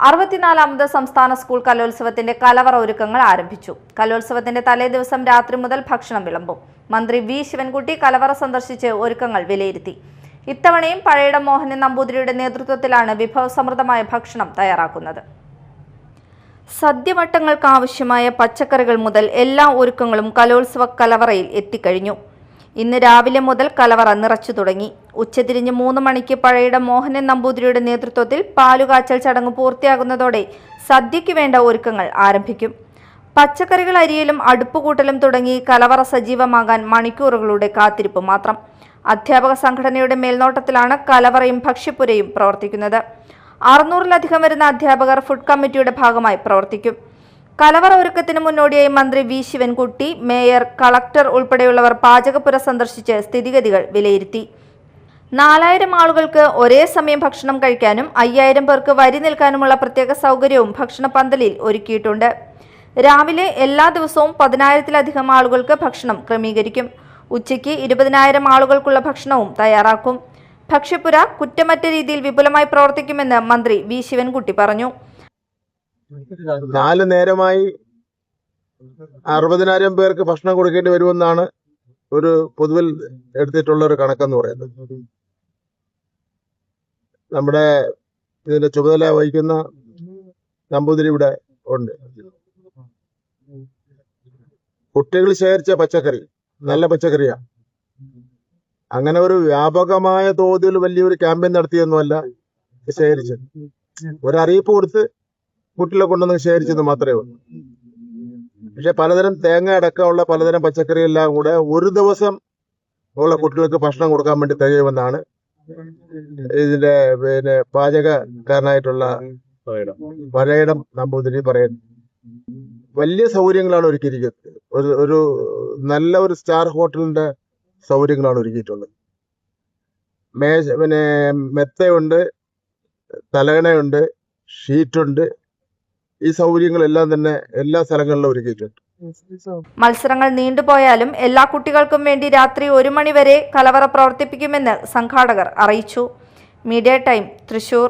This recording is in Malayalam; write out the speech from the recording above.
64ാമത് സംസ്ഥാന സ്കൂൾ കലോത്സവത്തിന്റെ കലവറ ഒരുക്കങ്ങൾ ആരംഭിച്ചു. കലോത്സവത്തിന്റെ തലേദിവസം രാത്രി മുതൽ ഭക്ഷണം വിളമ്പും. മന്ത്രി വി ശിവൻകുട്ടി കലവറ സന്ദർശിച്ച് ഒരുക്കങ്ങൾ വിലയിരുത്തി. ഇത്തവണയും പഴയിടം മോഹനൻ നമ്പൂതിരിയുടെ നേതൃത്വത്തിലാണ് വിഭവസമൃദ്ധമായ ഭക്ഷണം തയ്യാറാക്കുന്നത്. സദ്യവട്ടങ്ങൾക്ക് ആവശ്യമായ പച്ചക്കറികൾ മുതൽ എല്ലാ ഒരുക്കങ്ങളും കലോത്സവ കലവറയിൽ എത്തിക്കഴിഞ്ഞു. ഇന്ന് രാവിലെ മുതൽ കലവറ നിറച്ചു തുടങ്ങി. ഉച്ചതിരിഞ്ഞ് 3 മണിക്ക് പഴയിടം മോഹനൻ നമ്പൂതിരിയുടെ നേതൃത്വത്തിൽ പാലുകാച്ചൽ ചടങ്ങ് പൂർത്തിയാകുന്നതോടെ സദ്യയ്ക്ക് വേണ്ട ഒരുക്കങ്ങൾ ആരംഭിക്കും. പച്ചക്കറികൾ അരിയലും അടുപ്പുകൂട്ടലും തുടങ്ങി കലവറ സജീവമാകാൻ മണിക്കൂറുകളുടെ കാത്തിരിപ്പ് മാത്രം. അധ്യാപക സംഘടനയുടെ മേൽനോട്ടത്തിലാണ് കലവറയും ഭക്ഷ്യപ്പുരയും പ്രവർത്തിക്കുന്നത്. 600-ലധികം വരുന്ന അധ്യാപകർ ഫുഡ് കമ്മിറ്റിയുടെ ഭാഗമായി പ്രവർത്തിക്കും. കലവറ ഒരുക്കത്തിന് മുന്നോടിയായി മന്ത്രി വി ശിവൻകുട്ടി, മേയർ, കളക്ടർ ഉൾപ്പെടെയുള്ളവർ പാചകപ്പുര സന്ദർശിച്ച് സ്ഥിതിഗതികൾ വിലയിരുത്തി. 4000 ആളുകൾക്ക് ഒരേ സമയം ഭക്ഷണം കഴിക്കാനും 5000 പേർക്ക് വരി നിൽക്കാനുമുള്ള പ്രത്യേക സൗകര്യവും ഭക്ഷണ പന്തലിൽ ഒരുക്കിയിട്ടുണ്ട്. രാവിലെ എല്ലാ ദിവസവും 10000-ലധികം ആളുകൾക്ക് ഭക്ഷണം ക്രമീകരിക്കും. ഉച്ചയ്ക്ക് 20000 ആളുകൾക്കുള്ള ഭക്ഷണവും തയ്യാറാക്കും. ഭക്ഷ്യപ്പുര കുറ്റമറ്റ രീതിയിൽ വിപുലമായി പ്രവർത്തിക്കുമെന്ന് മന്ത്രി വി ശിവൻകുട്ടി പറഞ്ഞു. 4 നേരമായി 60000 പേർക്ക് ഭക്ഷണം കൊടുക്കേണ്ടി വരുമെന്നാണ് ഒരു പൊതുവിൽ എടുത്തിട്ടുള്ള ഒരു കണക്കെന്ന് പറയുന്നത്. നമ്മുടെ ഇതിന്റെ ചുമതല വഹിക്കുന്ന നമ്പൂതിരി ഇവിടെ ഉണ്ട്. കുട്ടികൾ ശേഖരിച്ച പച്ചക്കറി നല്ല പച്ചക്കറിയാണ്. അങ്ങനെ ഒരു വ്യാപകമായ തോതിൽ വലിയൊരു ക്യാമ്പയിൻ നടത്തിയൊന്നുമല്ല ശേഖരിച്ചത്. ഒരറിയിപ്പ് കൊടുത്ത് കുട്ടികളെ കൊണ്ടുവന്ന് ശേഖരിച്ചത് മാത്രമേ ഉള്ളൂ. പക്ഷെ പലതരം തേങ്ങ അടക്കമുള്ള പലതരം പച്ചക്കറി എല്ലാം കൂടെ ഒരു ദിവസം ഉള്ള കുട്ടികൾക്ക് ഭക്ഷണം കൊടുക്കാൻ വേണ്ടി തികയുമെന്നാണ് ഇതിന്റെ പാചകക്കാരനായിട്ടുള്ള പഴയിടം നമ്പൂതിരി പറയുന്നത്. വലിയ സൗകര്യങ്ങളാണ് ഒരുക്കിയിരിക്കുന്നത്. ഒരു നല്ല ഒരു സ്റ്റാർ ഹോട്ടലിന്റെ സൗകര്യങ്ങളാണ് ഒരുക്കിയിട്ടുള്ളത്. മെത്തയുണ്ട്, തലകണയുണ്ട്, ഷീറ്റുണ്ട്. ഈ സൗകര്യങ്ങളെല്ലാം തന്നെ എല്ലാ സ്ഥലങ്ങളിലും ഒരുക്കിയിട്ടുണ്ട്. മത്സരങ്ങൾ നീണ്ടുപോയാലും എല്ലാ കുട്ടികൾക്കും വേണ്ടി രാത്രി 1 മണി വരെ കലവറ പ്രവർത്തിപ്പിക്കുമെന്ന് സംഘാടകർ അറിയിച്ചു. Media time, Thrissur.